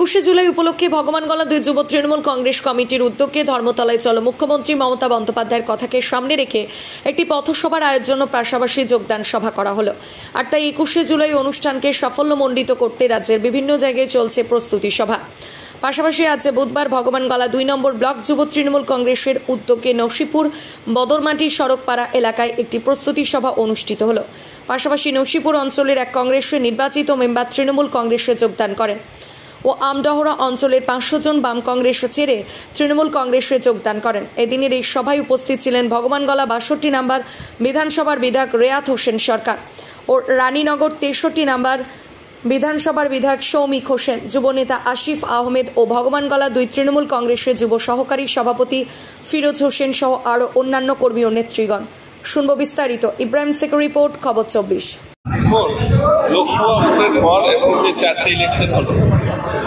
21শে জুলাই উপলক্ষে ভগবানগলা 2 যুব তৃণমূল কংগ্রেস কমিটির উদ্যোগে ধর্মতলায় চলো মুখ্যমন্ত্রী মমতা বন্দ্যোপাধ্যায়ের কথাকে সামনে রেখে একটি পথসভার আয়োজন ও পাশাপাশি যোগদান সভা করা হলো। আর তাই 21শে জুলাই অনুষ্ঠানকে সাফল্যমণ্ডিত করতে রাজ্যের বিভিন্ন জায়গায় চলছে প্রস্তুতি সভা। পাশাপাশি আজ বুধবার ভগবানগলা 2 নম্বর ব্লক যুব তৃণমূল কংগ্রেসের উদ্যোগে নসিপুর বদরমাটি সড়কপাড়া এলাকায় একটি প্রস্তুতি সভা অনুষ্ঠিত হলো। পাশাপাশি নসিপুর অঞ্চলের এক কংগ্রেসের নির্বাচিত মেম্বার তৃণমূল কংগ্রেসে যোগদান করেন ও আমডহরা অঞ্চলের 500 জন বাম কংগ্রেস ছেড়ে তৃণমূল কংগ্রেসে যোগদান করেন। এদিনের এই সভায় উপস্থিত ছিলেন ভগবানগলা 62 নম্বর বিধানসভার বিধায়ক রেয়াত হোসেন সরকার ও রানীনগর 63 নম্বর বিধানসভার বিধায়ক সৌমিক হোসেন, যুবনেতা আসিফ আহমেদ ও ভগবানগলা 2 তৃণমূল কংগ্রেসের যুব সহকারী সভাপতি ফিরোজ হোসেন সহ আরও অন্যান্য কর্মী ও নেতৃগণ। শুনবো বিস্তারিত। ইব্রাহিম শেখের রিপোর্ট, খবর 24। লোকসভা ভোটের পর এখন যে 4টে ইলেকশন হলো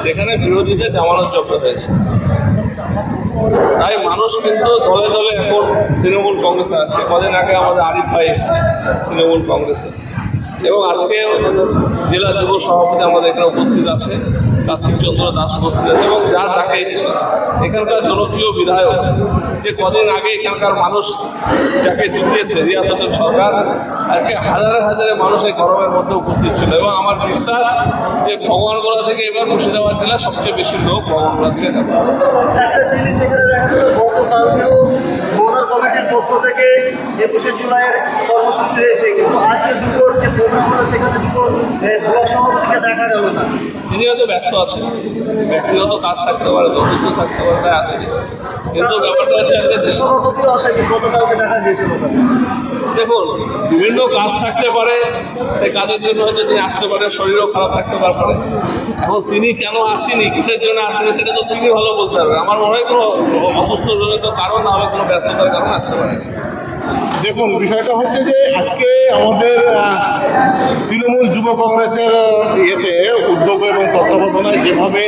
সেখানে বিরোধীদের জামানত জব্দ হয়েছে, তাই মানুষ কিন্তু দলে দলে এখন তৃণমূল কংগ্রেসে আসছে। কদিন আগে আমাদের আরিফ ভাই এসছে তৃণমূল কংগ্রেসে, এবং আজকে জেলা যুব সভাপতি আমাদের এখানে উপস্থিত আছে, কার্তিক চন্দ্র দাস উপস্থিত আছে, এবং যার ডাকে এসেছে এখানকার জনপ্রিয় বিধায়ক, যে কদিন আগে এখানকার মানুষ যাকে জিতিয়েছে রিয়াত হোসেন সরকার, আজকে হাজারে হাজারে মানুষ এই গরমের মধ্যে উপস্থিত ছিল। এবং আমার বিশ্বাস যে ভগবানগোলা থেকে এবার মুর্শিদাবাদ জেলা সবচেয়ে বেশি লোক ভগবানগোলা থেকে যাবে। কমিটির পক্ষ থেকে 21শে জুলাইয়ের কর্মসূচি হয়েছে, কিন্তু আজকে দুপুর যে প্রোগ্রাম হলো সেখানে দুপুর ব্লক সভাপতিকে দেখা গেল না। তিনি হয়তো ব্যস্ত আছেন, ব্যক্তিগত কাজ থাকতে পারে, দক্ষিণ থাকতে পারে, তাই আসেনি। কিন্তু ব্যাপারটা হচ্ছে আজকে সভাপতিও আসে, গতকালকে দেখা গিয়েছিল। দেখুন, বিভিন্ন কাজ থাকতে পারে, সে কাজের জন্য হয়তো তিনি আসতে পারে, শরীরও খারাপ থাকতে পারে। এখন তিনি কেন আসেনি, কিসের জন্য আসেনি, সেটা তো তিনি ভালো বলতে পারবেন। আমার মনে হয় কোনো অসুস্থজনিত কারণ না হলে কোনো ব্যস্ততার কারণে আসতে পারে। দেখুন, বিষয়টা হচ্ছে যে আজকে আমাদের তৃণমূল যুব কংগ্রেসের উদ্যোগ এবং তত্ত্বাবধানায় যেভাবে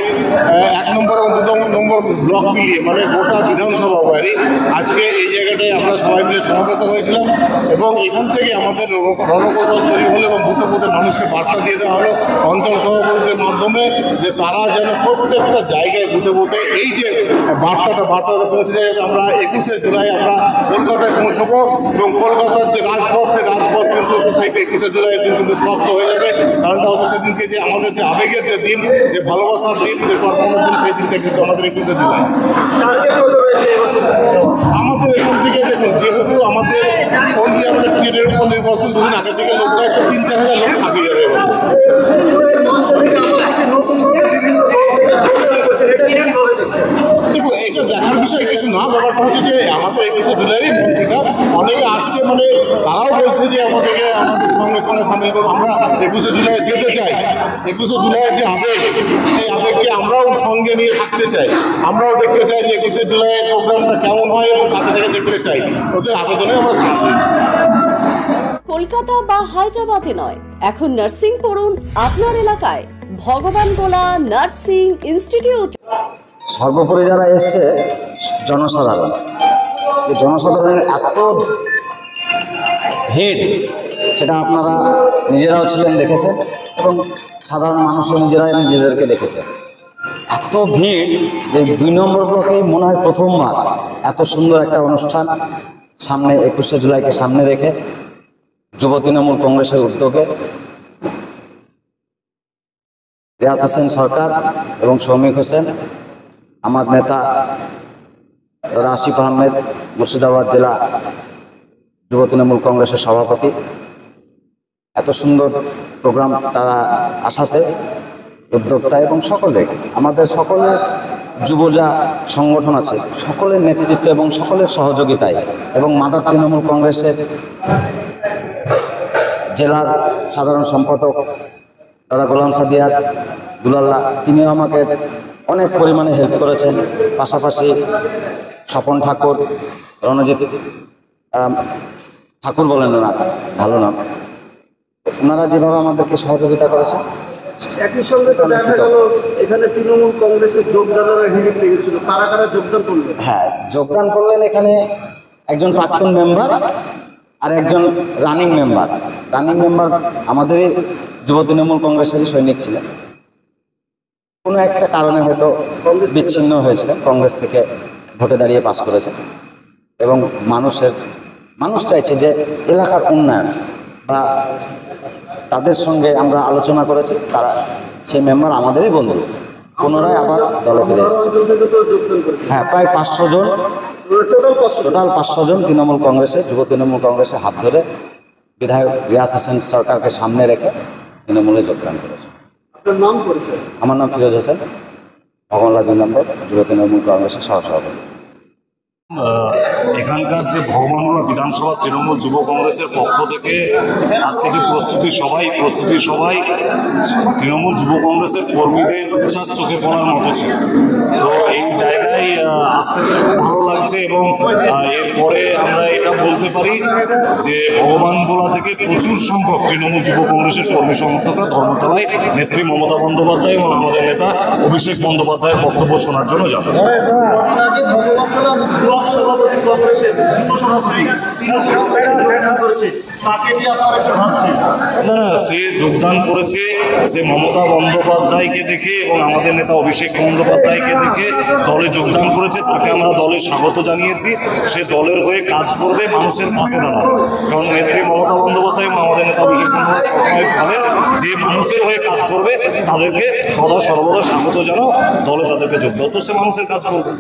1 নম্বর এবং 2 নম্বর ব্লক মিলিয়ে মানে গোটা বিধানসভা বাড়ি আজকে এই জায়গাটায় আমরা সবাই মিলে সমবেত হয়েছিলাম, এবং এখান থেকে আমাদের রণকৌশল তৈরি হলো এবং বুথে বুথে মানুষকে বার্তা দিয়ে দেওয়া হলো অঞ্চল সভাপতিদের মাধ্যমে, যে তারা যেন প্রত্যেকটা জায়গায় বুথে বুথে এই যে বার্তাটা পৌঁছে দেয়, যাতে আমরা 21শে জুলাই আমরা কলকাতায় পৌঁছবো, এবং কলকাতার যে রাজপথ, সে রাজপথ কিন্তু 21শে জুলাই দিন কিন্তু স্তব্ধ হয়ে যাবে। কারণটা হচ্ছে সেদিনকে যে আমাদের যে আবেগের যে দিন, যে ভালোবাসার দিন, যে কর্মণের দিন, সেই দিনটা কিন্তু আমাদের 21শে জুলাই। আমাদের এখান থেকে দেখুন, যেহেতু আমাদের আমাদের ট্রেনের উপর নির্ভরশীল, দুদিন আগে থেকে লোক প্রায় 3-4 হাজার লোক ছাপিয়ে যাবে। দেখুন, এটা দেখার বিষয় কিছু না, ব্যাপারটা হচ্ছে যে আমাদের 21শে জুলাইয়েরই মন থেকে অনেকে আসছে, মানে তারাও বলছে যে আমাদের সঙ্গে সামিল করুন, আমরা 21শে জুলাই যেতে চাই। 21শে জুলাইয়ের যে আবেগ, সেই আবেগকে আমরাও সঙ্গে নিয়ে থাকতে চাই, আমরাও দেখতে চাই যে 21শে জুলাইয়ের প্রোগ্রামটা কেমন হয়, এবং কাছে থেকে দেখতে চাই। ওদের আবেদনে আমরা সাড়া দিয়েছি। কলকাতা বা হায়দ্রাবাদে নয়, এখন নার্সিং পড়ুন আপনার এলাকায় ভগবানগোলা নার্সিং ইনস্টিটিউট। সর্বোপরি যারা এসছে জনসাধারণ, জনসাধারণের এত ভিড় সেটা আপনারা নিজেরাও ছিলেন, দেখেছেন, এবং সাধারণ মানুষও নিজেদেরকে দেখেছে। এত ভিড় যে 2 নম্বর ব্লকেই মনে হয় প্রথমবার এত সুন্দর একটা অনুষ্ঠান সামনে 21শে জুলাইকে সামনে রেখে যুব তৃণমূল কংগ্রেসের উদ্যোগে রিয়াত হোসেন সরকার এবং সৌমিক হোসেন, আমার নেতা দাদা আসিফ আহমেদ, মুর্শিদাবাদ জেলা যুব তৃণমূল কংগ্রেসের সভাপতি, এত সুন্দর প্রোগ্রাম তারা আসাতে উদ্যোক্তা এবং সকলে, আমাদের সকলের যুব যা সংগঠন আছে সকলের নেতৃত্ব এবং সকলের সহযোগিতায়, এবং মাদার তৃণমূল কংগ্রেসের জেলার সাধারণ সম্পাদক দাদা গোলাম সাদিয়াত দুলাল্লাহ, তিনিও আমাকে অনেক পরিমাণে হেল্প করেছেন। পাশাপাশি স্বপন ঠাকুর, রণজিৎ ঠাকুর বলেন না, ভালো নাম, ওনারা যেভাবে আমাদেরকে সহযোগিতা করেছেন। একই সঙ্গে দেখা গেল এখানে তৃণমূল কংগ্রেসের যোগদানের হিড়িক লেগেছিল, কারা কারা যোগদান করলেন? হ্যাঁ, যোগদান করলেন এখানে একজন প্রাক্তন মেম্বার আর একজন রানিং মেম্বার। রানিং মেম্বার আমাদের যুব তৃণমূল কংগ্রেসের সৈনিক ছিলেন। কোনো একটা কারণে হয়তো বিচ্ছিন্ন হয়েছে, কংগ্রেস থেকে ভোটে দাঁড়িয়ে পাস করেছে। এবং মানুষ চাইছে যে এলাকার উন্নয়ন, বা তাদের সঙ্গে আমরা আলোচনা করেছি, তারা সেই মেম্বার আমাদেরই বন্ধু, পুনরায় আবার দলে ফিরে এসেছে। হ্যাঁ, প্রায় 500 জন, টোটাল 500 জন তৃণমূল কংগ্রেসের, যুব তৃণমূল কংগ্রেসের হাত ধরে বিধায়ক রিয়াত হোসেন সরকারকে সামনে রেখে তৃণমূলে যোগদান করেছে। আমার নাম ফিরোজ হোসেন, ভগবানলা 2 নম্বর যুব তৃণমূল কংগ্রেসের সহসভাপতি। এখানকার যে ভগবানগোলা বিধানসভা তৃণমূল যুব কংগ্রেসের পক্ষ থেকে আজকে যে প্রস্তুতি সভায় তৃণমূল যুব কংগ্রেসের কর্মীদের উচ্ছ্বাস চোখে পড়ার মতো ছিল। তো এই জায়গায় আসতে খুব ভালো লাগছে, এবং এরপরে আমরা এটা বলতে পারি যে ভগবানগোলা থেকে প্রচুর সংখ্যক তৃণমূল যুব কংগ্রেসের কর্মী সমর্থকরা ধর্মতলায় নেত্রী মমতা বন্দ্যোপাধ্যায় এবং আমাদের নেতা অভিষেক বন্দ্যোপাধ্যায়ের বক্তব্য শোনার জন্য যাবে। ব্লক সভাপতি কংগ্রেসের যুব সভাপতি করেছে, তাকে নিয়ে আপনারা কি ভাবছেন? না, সে যোগদান করেছে, সে মমতা বন্দ্যোপাধ্যায়কে দেখে এবং আমাদের নেতা অভিষেক বন্দ্যোপাধ্যায়কে দেখে দলে যোগদান করেছে। তাকে আমরা দলে স্বাগত জানিয়েছি। সে দলের হয়ে কাজ করবে, মানুষের পাশে দাঁড়াবে। কারণ নেত্রী মমতা বন্দ্যোপাধ্যায় এবং আমাদের নেতা অভিষেক বন্দ্যোপাধ্যায় সবসময় ভাবেন যে মানুষের হয়ে কাজ করবে, তাদেরকে সদা সর্বদা স্বাগত জানাও, দলে তাদেরকে যোগ দাও, তো সে মানুষের কাজ করবে।